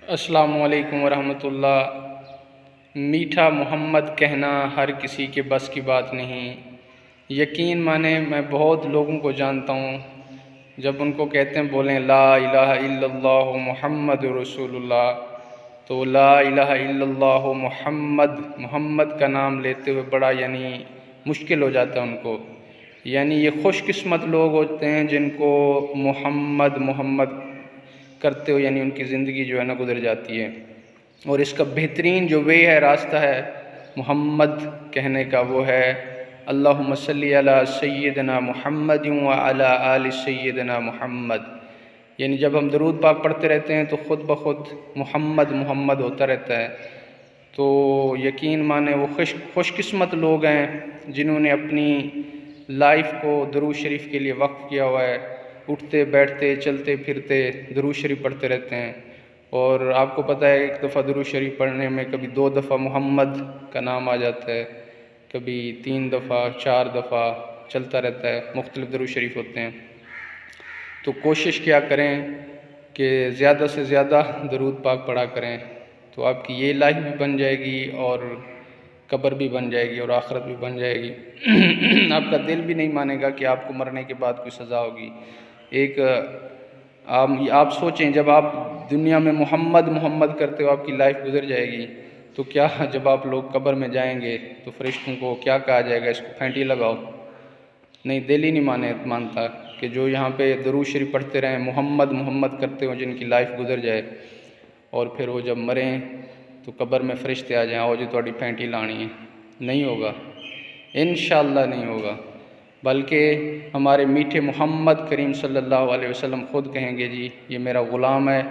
अस्सलामु अलैकुम वरहमतुल्लाह। मीठा मोहम्मद कहना हर किसी के बस की बात नहीं। यकीन माने मैं बहुत लोगों को जानता हूँ, जब उनको कहते हैं बोलें ला इलाहा इल्लल्लाह मुहम्मद रसूलुल्लाह, तो ला इलाहा इल्लल्लाह मोहम्मद का नाम लेते हुए बड़ा मुश्किल हो जाता है उनको। ये खुशकिस्मत लोग होते हैं जिनको मोहम्मद करते हो उनकी ज़िंदगी गुजर जाती है। और इसका बेहतरीन जो वे है, रास्ता है मोहम्मद कहने का, वो है अल्लाहुम्मा सल्ली अला सय्यदना मुहम्मद व अला आलि सय्यदना मुहम्मद। जब हम दरूद पाक पढ़ते रहते हैं तो ख़ुद ब खुद मोहम्मद होता रहता है। तो यकीन माने वो खुशकिस्मत लोग हैं जिन्होंने अपनी लाइफ को दरूद शरीफ के लिए वक्फ़ किया हुआ है। उठते बैठते चलते फिरते दरूद शरीफ पढ़ते रहते हैं। और आपको पता है, एक दफ़ा दरूद शरीफ पढ़ने में कभी 2 दफ़ा मोहम्मद का नाम आ जाता है, कभी 3 दफ़ा 4 दफ़ा चलता रहता है, मुख्तलिफ़ दरूद शरीफ होते हैं। तो कोशिश क्या करें कि ज़्यादा से ज़्यादा दरूद पाक पढ़ा करें, तो आपकी ये लाइफ भी बन जाएगी और कब्र भी बन जाएगी और आखिरत भी बन जाएगी। आपका दिल भी नहीं मानेगा कि आपको मरने के बाद कोई सज़ा होगी। आप सोचें, जब आप दुनिया में मोहम्मद करते हो आपकी लाइफ गुजर जाएगी, तो क्या जब आप लोग कब्र में जाएंगे तो फरिश्तों को क्या कहा जाएगा? इसको फेंटी लगाओ। नहीं, दिल ही नहीं मानता कि जो यहाँ पे दरूद शरीफ पढ़ते रहें, मोहम्मद करते हो, जिनकी लाइफ गुजर जाए और फिर वो जब मरें तो कब्र में फरिश्ते आ जाएं, आओ जी थोड़ी फेंटी लानी है। नहीं होगा, इंशाअल्लाह नहीं होगा। बल्कि हमारे मीठे मोहम्मद करीम सल्लल्लाहु अलैहि वसल्लम ख़ुद कहेंगे, जी ये मेरा ग़ुलाम है,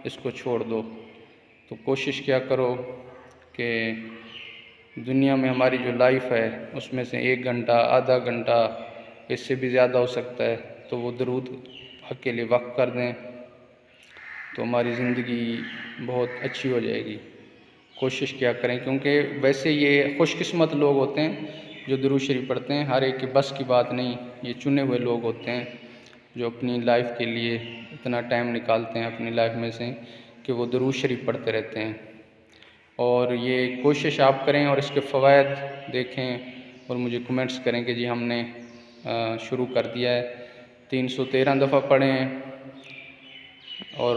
इसको छोड़ दो। तो कोशिश क्या करो कि दुनिया में हमारी जो लाइफ है उसमें से 1 घंटा, आधा घंटा, इससे भी ज़्यादा हो सकता है, तो वो दरूद पाक के लिए वक़्फ़ कर दें, तो हमारी ज़िंदगी बहुत अच्छी हो जाएगी। कोशिश क्या करें, क्योंकि वैसे ये खुशकिस्मत लोग होते हैं जो दरूद शरीफ पढ़ते हैं। हर एक के बस की बात नहीं, ये चुने हुए लोग होते हैं जो अपनी लाइफ के लिए इतना टाइम निकालते हैं अपनी लाइफ में से कि वो दरूद शरीफ पढ़ते रहते हैं। और ये कोशिश आप करें और इसके फ़वाइद देखें और मुझे कमेंट्स करें कि जी हमने शुरू कर दिया है। 313 दफ़ा पढ़ें और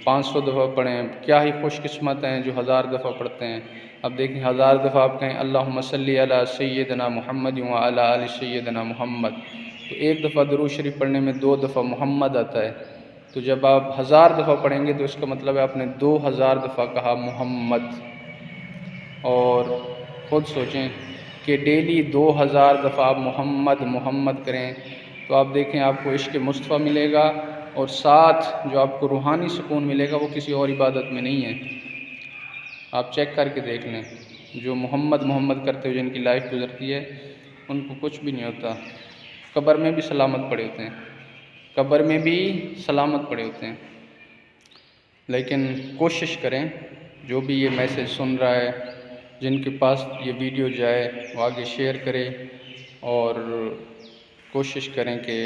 500 दफ़ा पढ़ें। क्या ही खुशकिस्मत हैं जो 1000 दफ़ा पढ़ते हैं। अब देखें, 1000 दफ़ा आप कहें अल्लाहुम्मा सल्ली अला सय्यदना मुहम्मद व अला आलि सय्यदना मुहम्मद, तो 1 दफ़ा दरूद शरीफ पढ़ने में 2 दफ़ा मोहम्मद आता है। तो जब आप 1000 दफ़ा पढ़ेंगे तो इसका मतलब है आपने 2000 दफ़ा कहा मोहम्मद। और ख़ुद सोचें कि डेली 2000 दफ़ा आप मोहम्मद करें तो आप देखें आपको इश्क़ मुस्तफ़ा मिलेगा, और साथ जो आपको रूहानी सुकून मिलेगा वो किसी और इबादत में नहीं है। आप चेक करके देख लें, जो मोहम्मद करते हुए जिनकी लाइफ गुजरती है उनको कुछ भी नहीं होता। कब्र में भी सलामत पड़े होते हैं, कब्र में भी सलामत पड़े होते हैं। लेकिन कोशिश करें, जो भी ये मैसेज सुन रहा है, जिनके पास ये वीडियो जाए वो आगे शेयर करें और कोशिश करें कि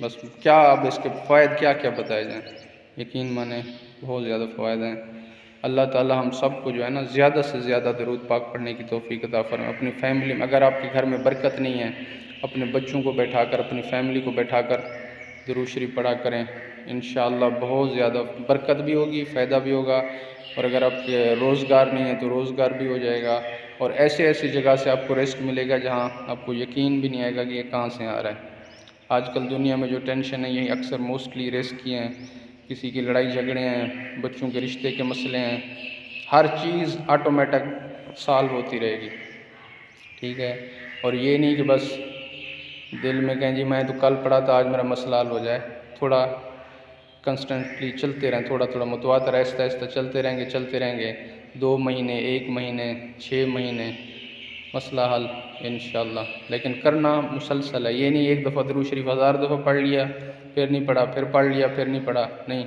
बस क्या अब इसके फ़ायदे क्या बताए जाएँ। यकीन माने बहुत ज़्यादा फ़ायदे हैं। अल्लाह ताला हम सब को ज़्यादा से ज़्यादा दरूद पाक पढ़ने की तौफ़ीक़ अता फ़रमाए। अपनी फ़ैमिली में, अगर आपके घर में बरकत नहीं है, अपने बच्चों को बैठाकर, अपनी फ़ैमिली को बैठाकर दरूद शरीफ पढ़ा करें। इंशाअल्लाह बहुत ज़्यादा बरकत भी होगी, फ़ायदा भी होगा। और अगर आपके रोज़गार नहीं है तो रोज़गार भी हो जाएगा। और ऐसी जगह से आपको रिस्क मिलेगा जहाँ आपको यकीन भी नहीं आएगा कि ये कहाँ से आ रहा है। आजकल दुनिया में जो टेंशन है ये अक्सर मोस्टली रिस्क की हैं। किसी की लड़ाई झगड़े हैं, बच्चों के रिश्ते के मसले हैं, हर चीज़ ऑटोमेटिक सॉल्व होती रहेगी। ठीक है, और ये नहीं कि बस दिल में कहें जी मैं तो कल पढ़ा था आज मेरा मसला हल हो जाए। थोड़ा कंस्टेंटली चलते रहें, थोड़ा मुतवातर आहिस्ता चलते रहेंगे 2 महीने, 1 महीने, 6 महीने, मसला हल इंशाअल्लाह। लेकिन करना मुसलसल है। ये नहीं एक दफ़ा दरूद शरीफ 1000 दफ़ा पढ़ लिया फिर नहीं पढ़ा, फिर पढ़ लिया फिर नहीं पढ़ा। नहीं,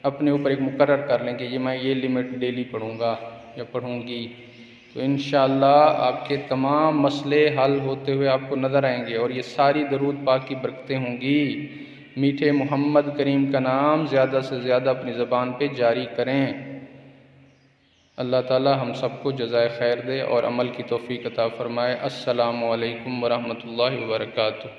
अपने ऊपर एक मुकर्रर कर लें कि ये मैं ये लिमिट डेली पढ़ूँगा या पढ़ूँगी, तो इंशाअल्लाह आपके तमाम मसले हल होते हुए आपको नज़र आएंगे। और ये सारी दरूद पाक की बरकतें होंगी। मीठे मोहम्मद करीम का नाम ज़्यादा से ज़्यादा अपनी ज़बान पे जारी करें। अल्लाह ताला हम सबको जज़ाए खैर दे और अमल की तौफ़ीक़ अता फ़रमाए। अस्सलामु अलैकुम व रहमतुल्लाहि व बरकातुहू।